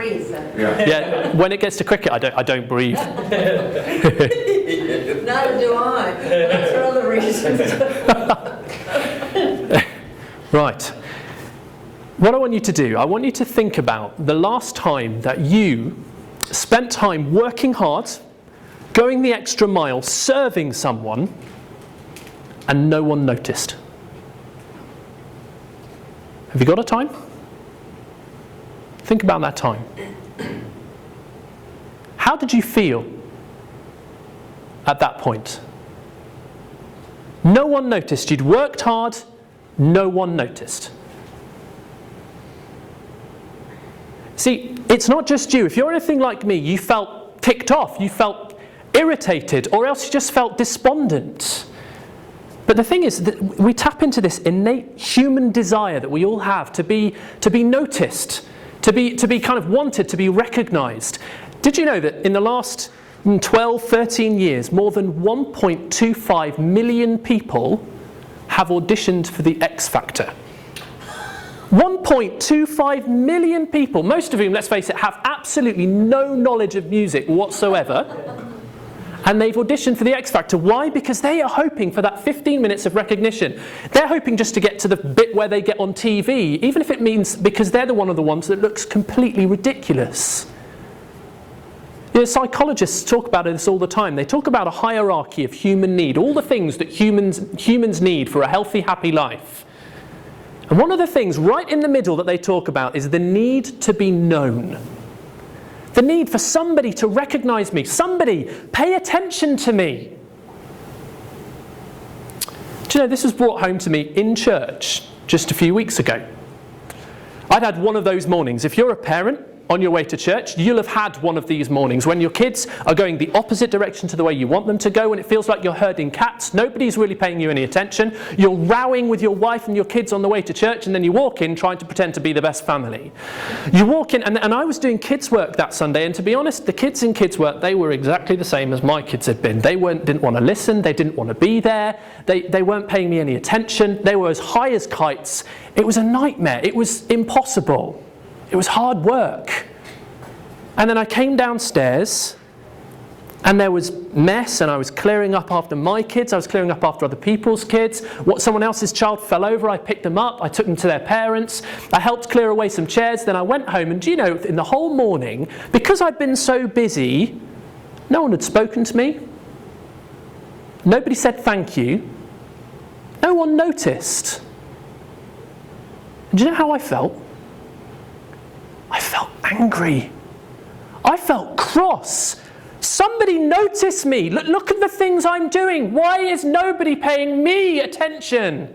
breathe. So. Yeah, when it gets to cricket, I don't breathe. Neither do I. That's for other reasons. Right. What I want you to do, I want you to think about the last time that you spent time working hard, going the extra mile, serving someone, and no one noticed. Have you got a time? Think about that time. How did you feel at that point? No one noticed. You'd worked hard, no one noticed. See, it's not just you. If you're anything like me, you felt ticked off, you felt irritated, or else you just felt despondent. But the thing is that we tap into this innate human desire that we all have to be noticed, to be kind of wanted, to be recognised. Did you know that in the last 12, 13 years, more than 1.25 million people have auditioned for the X Factor? 1.25 million people, most of whom, let's face it, have absolutely no knowledge of music whatsoever. And they've auditioned for the X Factor. Why? Because they are hoping for that 15 minutes of recognition. They're hoping just to get to the bit where they get on TV, even if it means because they're one of the ones that looks completely ridiculous. You know, psychologists talk about this all the time. They talk about a hierarchy of human need, all the things that humans need for a healthy, happy life. And one of the things right in the middle that they talk about is the need to be known. The need for somebody to recognise me. Somebody, pay attention to me. Do you know, this was brought home to me in church just a few weeks ago. I'd had one of those mornings. If you're a parent on your way to church, you'll have had one of these mornings when your kids are going the opposite direction to the way you want them to go, and it feels like you're herding cats. Nobody's really paying you any attention. You're rowing with your wife and your kids on the way to church, and then you walk in trying to pretend to be the best family. You walk in, and I was doing kids' work that Sunday, and to be honest, the kids in kids' work, they were exactly the same as my kids had been. They didn't want to listen, they didn't want to be there, they weren't paying me any attention, they were as high as kites. It was a nightmare, it was impossible. It was hard work. And then I came downstairs and there was mess, and I was clearing up after my kids, I was clearing up after other people's kids. Someone else's child fell over, I picked them up, I took them to their parents, I helped clear away some chairs, then I went home, and do you know, in the whole morning, because I'd been so busy, no one had spoken to me. Nobody said thank you. No one noticed. And do you know how I felt? I felt angry. I felt cross. Somebody notice me. Look at the things I'm doing. Why is nobody paying me attention?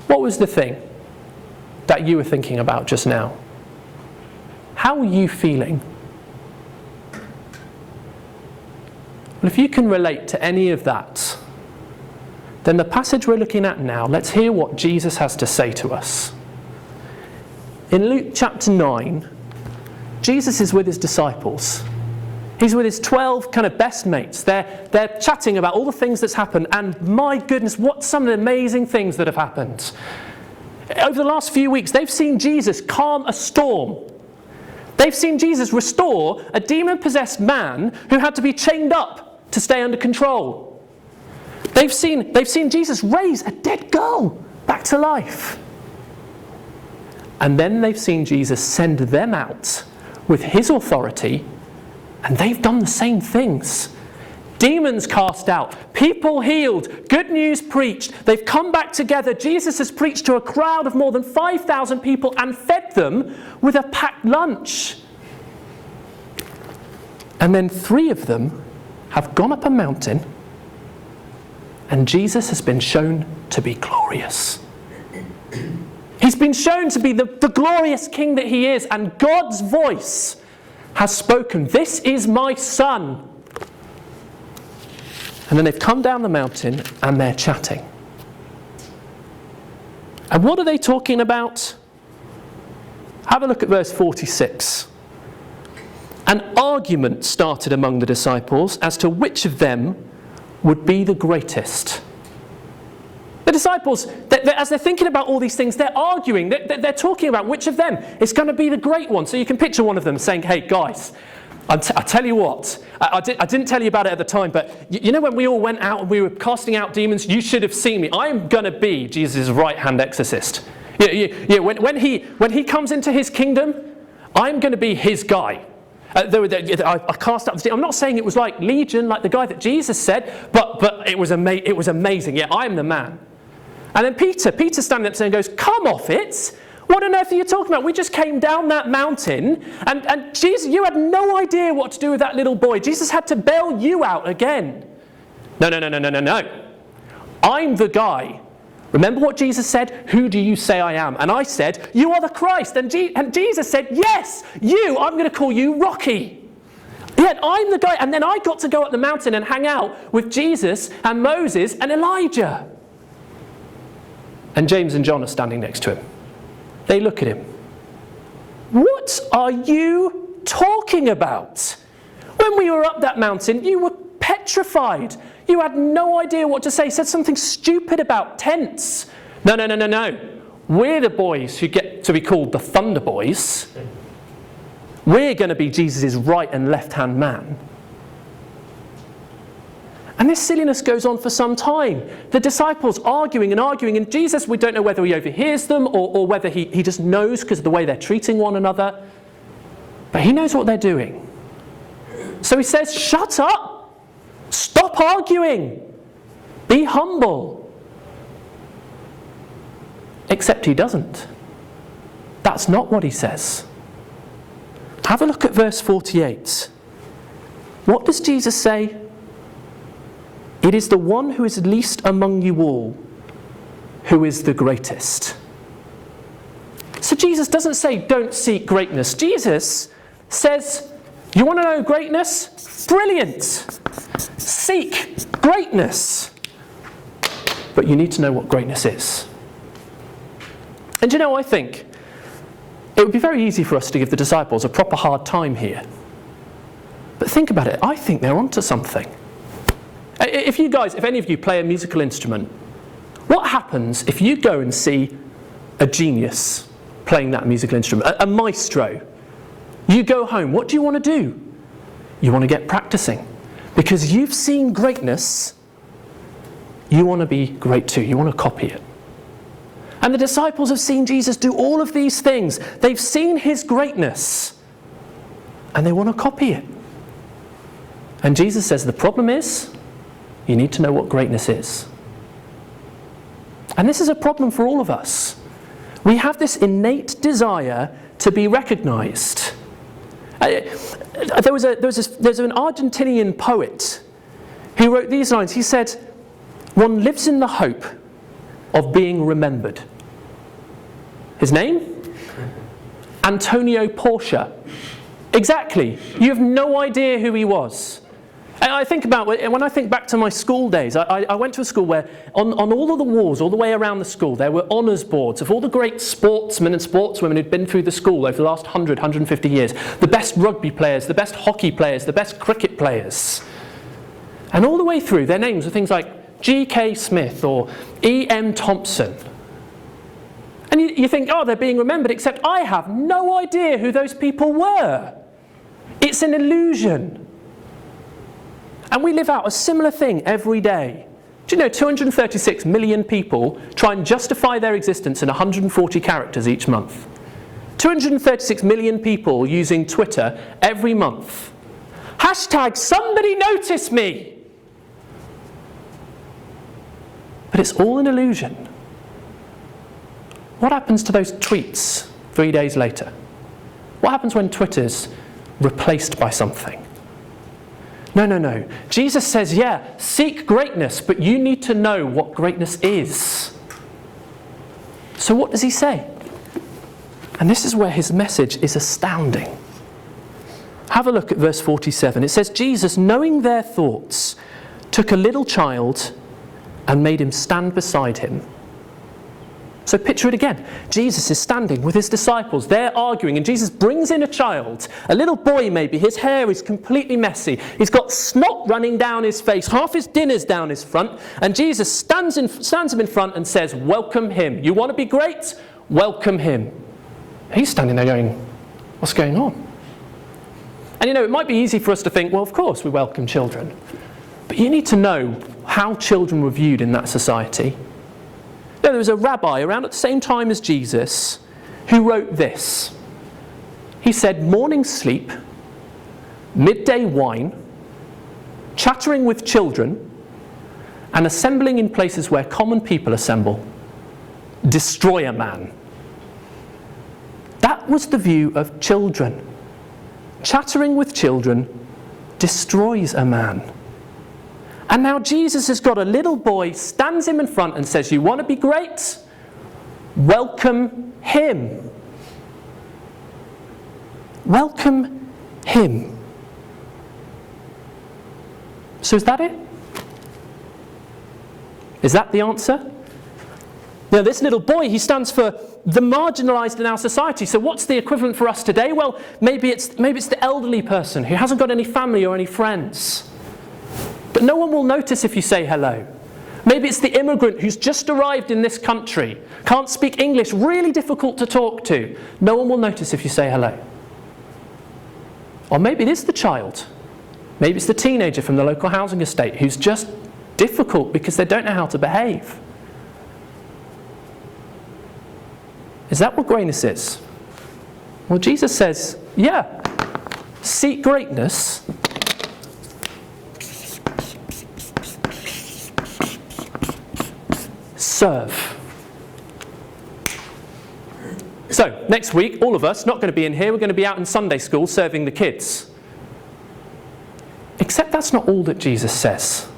What was the thing that you were thinking about just now? How are you feeling? Well, if you can relate to any of that, then the passage we're looking at now, let's hear what Jesus has to say to us. In Luke chapter 9, Jesus is with his disciples. He's with his 12 kind of best mates. They're chatting about all the things that's happened, and my goodness, what some of the amazing things that have happened. Over the last few weeks, they've seen Jesus calm a storm. They've seen Jesus restore a demon-possessed man who had to be chained up to stay under control. They've seen Jesus raise a dead girl back to life. And then they've seen Jesus send them out with his authority, and they've done the same things. Demons cast out, people healed, good news preached. They've come back together. Jesus has preached to a crowd of more than 5,000 people and fed them with a packed lunch. And then 3 of them have gone up a mountain, and Jesus has been shown to be glorious. He's been shown to be the glorious king that he is, and God's voice has spoken, "This is my son." And then they've come down the mountain and they're chatting. And what are they talking about? Have a look at verse 46. An argument started among the disciples as to which of them would be the greatest. The disciples, as they're thinking about all these things, they're arguing. They're talking about which of them is going to be the great one. So you can picture one of them saying, hey, guys, I tell you what, I didn't tell you about it at the time, but you know when we all went out and we were casting out demons, you should have seen me. I am going to be Jesus' right-hand exorcist. When he comes into his kingdom, I'm going to be his guy. I cast out the demon. I'm not saying it was like Legion, like the guy that Jesus said, but it was amazing. Yeah, I'm the man. And then Peter standing up and goes, come off it. What on earth are you talking about? We just came down that mountain and Jesus, you had no idea what to do with that little boy. Jesus had to bail you out again. No. I'm the guy. Remember what Jesus said? Who do you say I am? And I said, you are the Christ. And Jesus said, yes, I'm going to call you Rocky. Yeah, I'm the guy. And then I got to go up the mountain and hang out with Jesus and Moses and Elijah. And James and John are standing next to him. They look at him. What are you talking about? When we were up that mountain, you were petrified. You had no idea what to say. Said something stupid about tents. No. We're the boys who get to be called the Thunder Boys. We're going to be Jesus' right and left-hand man. And this silliness goes on for some time. The disciples arguing, and Jesus, we don't know whether he overhears them or whether he just knows because of the way they're treating one another. But he knows what they're doing. So he says, shut up! Stop arguing! Be humble! Except he doesn't. That's not what he says. Have a look at verse 48. What does Jesus say? It is the one who is least among you all who is the greatest. So Jesus doesn't say don't seek greatness. Jesus says, you want to know greatness? Brilliant! Seek greatness. But you need to know what greatness is. And you know, I think it would be very easy for us to give the disciples a proper hard time here. But think about it, I think they're onto something. If any of you play a musical instrument, what happens if you go and see a genius playing that musical instrument, a maestro? You go home, what do you want to do? You want to get practicing. Because you've seen greatness, you want to be great too, you want to copy it. And the disciples have seen Jesus do all of these things. They've seen his greatness, and they want to copy it. And Jesus says the problem is, you need to know what greatness is. And this is a problem for all of us. We have this innate desire to be recognized. There's an Argentinian poet who wrote these lines. He said, one lives in the hope of being remembered. His name? Antonio Porcia. Exactly. You have no idea who he was. And when I think back to my school days, I went to a school where on all of the walls, all the way around the school, there were honours boards of all the great sportsmen and sportswomen who'd been through the school over the last 100, 150 years. The best rugby players, the best hockey players, the best cricket players. And all the way through, their names were things like G.K. Smith or E.M. Thompson. And you think, oh, they're being remembered, except I have no idea who those people were. It's an illusion. And we live out a similar thing every day. Do you know 236 million people try and justify their existence in 140 characters each month? 236 million people using Twitter every month. Hashtag somebody notice me! But it's all an illusion. What happens to those tweets 3 days later? What happens when Twitter's replaced by something? No. Jesus says, yeah, seek greatness, but you need to know what greatness is. So what does he say? And this is where his message is astounding. Have a look at verse 47. It says, Jesus, knowing their thoughts, took a little child and made him stand beside him. So picture it again. Jesus is standing with his disciples. They're arguing, and Jesus brings in a child, a little boy maybe. His hair is completely messy. He's got snot running down his face. Half his dinner's down his front. And Jesus stands him in front and says, welcome him. You want to be great? Welcome him. He's standing there going, what's going on? And it might be easy for us to think, well, of course we welcome children. But you need to know how children were viewed in that society. There was a rabbi around at the same time as Jesus who wrote this. He said, morning sleep, midday wine, chattering with children, and assembling in places where common people assemble, destroy a man. That was the view of children. Chattering with children destroys a man. And now Jesus has got a little boy, stands him in front and says, you want to be great? Welcome him. Welcome him. So is that it? Is that the answer? Now this little boy, he stands for the marginalised in our society. So what's the equivalent for us today? Well, maybe it's the elderly person who hasn't got any family or any friends. But no one will notice if you say hello. Maybe it's the immigrant who's just arrived in this country, can't speak English, really difficult to talk to. No one will notice if you say hello. Or maybe it is the child. Maybe it's the teenager from the local housing estate who's just difficult because they don't know how to behave. Is that what greatness is? Well, Jesus says, yeah, seek greatness. Serve. So, next week, all of us, not going to be in here, we're going to be out in Sunday school serving the kids. Except that's not all that Jesus says.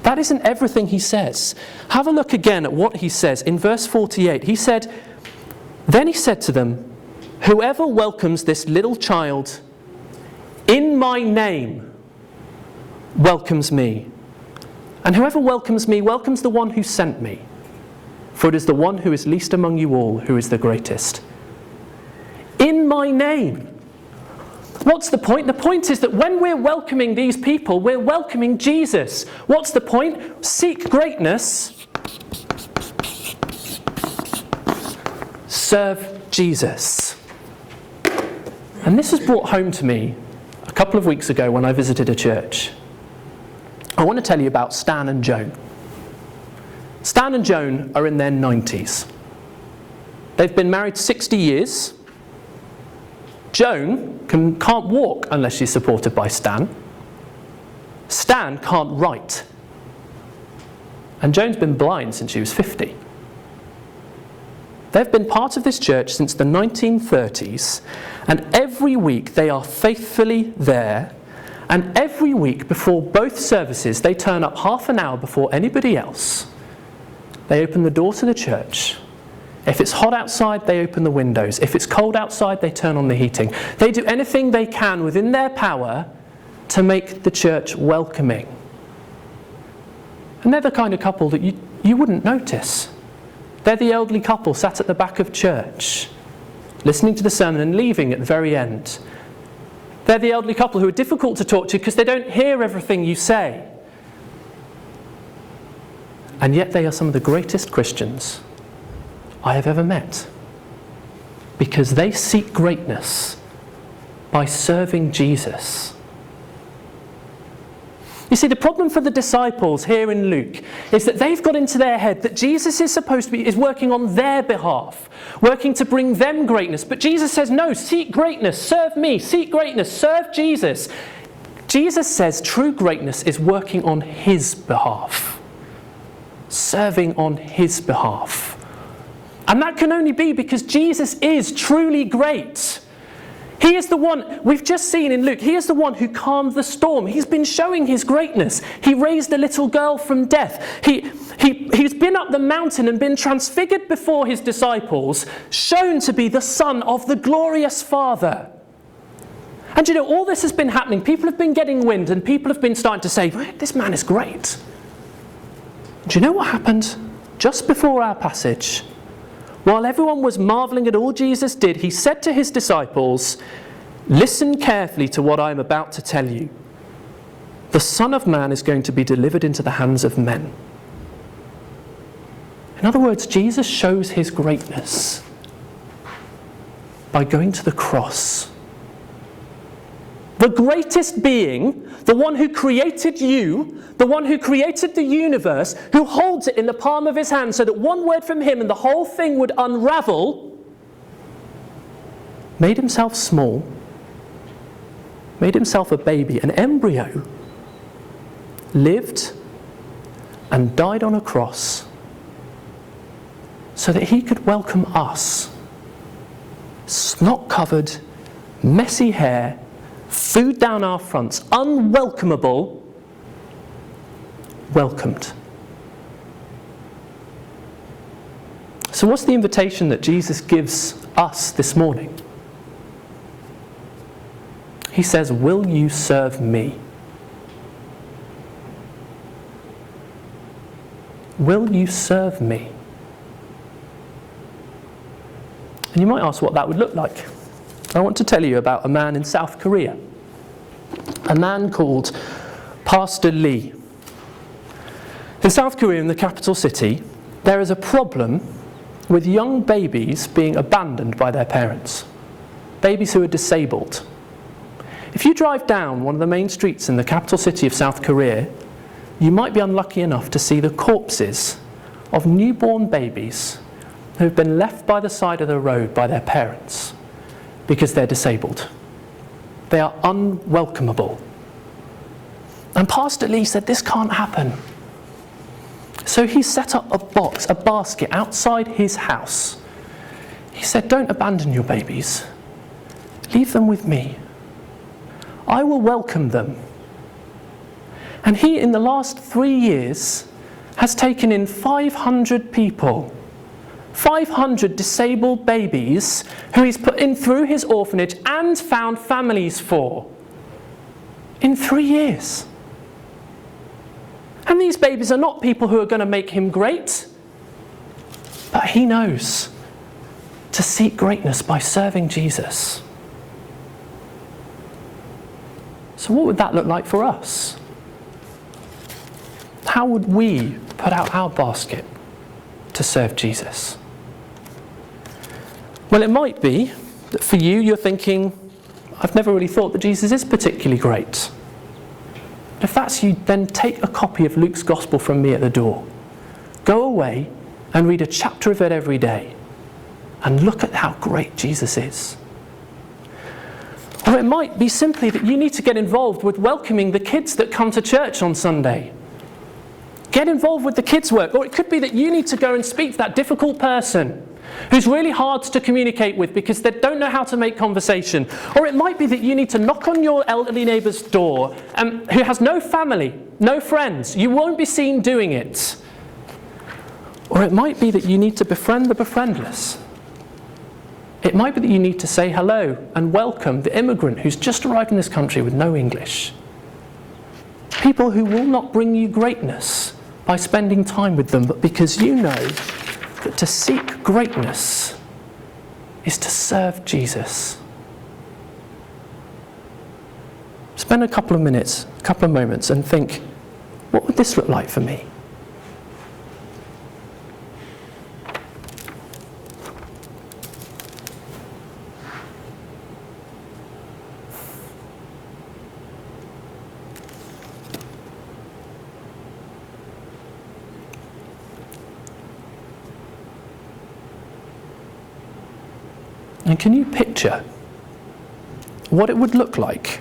That isn't everything he says. Have a look again at what he says in verse 48. He said, then he said to them, whoever welcomes this little child in my name welcomes me. And whoever welcomes me welcomes the one who sent me. For it is the one who is least among you all who is the greatest. In my name. What's the point? The point is that when we're welcoming these people, we're welcoming Jesus. What's the point? Seek greatness. Serve Jesus. And this was brought home to me a couple of weeks ago when I visited a church. I want to tell you about Stan and Joan. Stan and Joan are in their 90s. They've been married 60 years. Joan can't walk unless she's supported by Stan. Stan can't write. And Joan's been blind since she was 50. They've been part of this church since the 1930s, and every week they are faithfully there. And every week before both services, they turn up half an hour before anybody else. They open the door to the church. If it's hot outside, they open the windows. If it's cold outside, they turn on the heating. They do anything they can within their power to make the church welcoming. And they're the kind of couple that you wouldn't notice. They're the elderly couple sat at the back of church, listening to the sermon and leaving at the very end. They're the elderly couple who are difficult to talk to because they don't hear everything you say. And yet they are some of the greatest Christians I have ever met. Because they seek greatness by serving Jesus. You see, the problem for the disciples here in Luke is that they've got into their head that Jesus is working on their behalf, working to bring them greatness. But Jesus says, no, seek greatness, serve me, seek greatness, serve Jesus. Jesus says true greatness is working on his behalf, serving on his behalf. And that can only be because Jesus is truly great. He is the one, we've just seen in Luke, he is the one who calmed the storm. He's been showing his greatness. He raised a little girl from death. He's been up the mountain and been transfigured before his disciples, shown to be the Son of the glorious Father. And all this has been happening. People have been getting wind and people have been starting to say, this man is great. Do you know what happened just before our passage? While everyone was marveling at all Jesus did, he said to his disciples, "Listen carefully to what I am about to tell you. The Son of Man is going to be delivered into the hands of men." In other words, Jesus shows his greatness by going to the cross. The greatest being, the one who created you, the one who created the universe, who holds it in the palm of his hand so that one word from him and the whole thing would unravel, made himself small, made himself a baby, an embryo, lived and died on a cross so that he could welcome us. Snot-covered, messy hair, food down our fronts, unwelcomable, welcomed. So what's the invitation that Jesus gives us this morning? He says, "Will you serve me?" Will you serve me? And you might ask what that would look like. I want to tell you about a man in South Korea. A man called Pastor Lee. In South Korea, in the capital city, there is a problem with young babies being abandoned by their parents. Babies who are disabled. If you drive down one of the main streets in the capital city of South Korea, you might be unlucky enough to see the corpses of newborn babies who have been left by the side of the road by their parents because they're disabled. They are unwelcomable. And Pastor Lee said this can't happen. So he set up a basket outside his house. He said, "Don't abandon your babies. Leave them with me. I will welcome them." And he, in the last 3 years, has taken in 500 people, 500 disabled babies who he's put in through his orphanage and found families for in 3 years. And these babies are not people who are going to make him great, but he knows to seek greatness by serving Jesus. So what would that look like for us? How would we put out our basket to serve Jesus? Well, it might be that for you, you're thinking, "I've never really thought that Jesus is particularly great." If that's you, then take a copy of Luke's Gospel from me at the door. Go away and read a chapter of it every day and look at how great Jesus is. Or it might be simply that you need to get involved with welcoming the kids that come to church on Sunday. Get involved with the kids' work. Or it could be that you need to go and speak to that difficult person who's really hard to communicate with because they don't know how to make conversation. Or it might be that you need to knock on your elderly neighbour's door who has no family, no friends. You won't be seen doing it. Or it might be that you need to befriend the befriendless. It might be that you need to say hello and welcome the immigrant who's just arrived in this country with no English. People who will not bring you greatness by spending time with them, but because you know that to seek greatness is to serve Jesus. Spend a couple of minutes, a couple of moments and think, what would this look like for me? And can you picture what it would look like,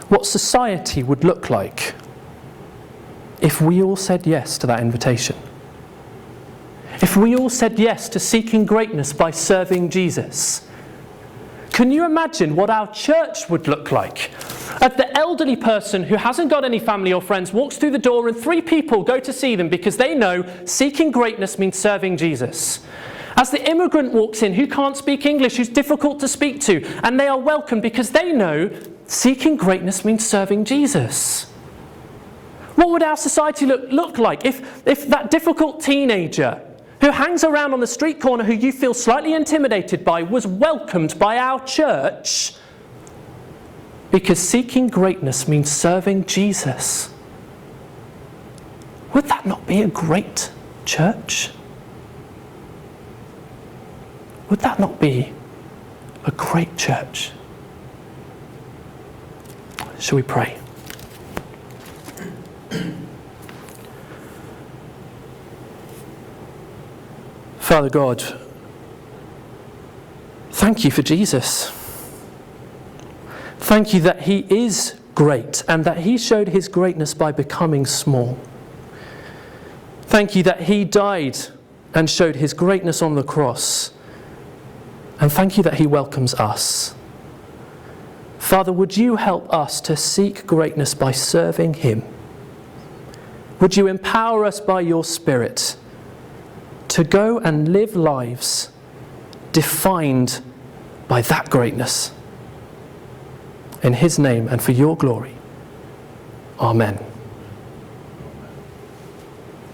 what society would look like if we all said yes to that invitation? If we all said yes to seeking greatness by serving Jesus? Can you imagine what our church would look like? If the elderly person who hasn't got any family or friends walks through the door and 3 people go to see them because they know seeking greatness means serving Jesus. As the immigrant walks in who can't speak English, who's difficult to speak to, and they are welcome because they know seeking greatness means serving Jesus. What would our society look like if that difficult teenager who hangs around on the street corner who you feel slightly intimidated by was welcomed by our church because seeking greatness means serving Jesus. Would that not be a great church? Would that not be a great church? Shall we pray? Father God, thank you for Jesus. Thank you that he is great and that he showed his greatness by becoming small. Thank you that he died and showed his greatness on the cross. And thank you that he welcomes us. Father, would you help us to seek greatness by serving him? Would you empower us by your Spirit to go and live lives defined by that greatness? In his name and for your glory. Amen.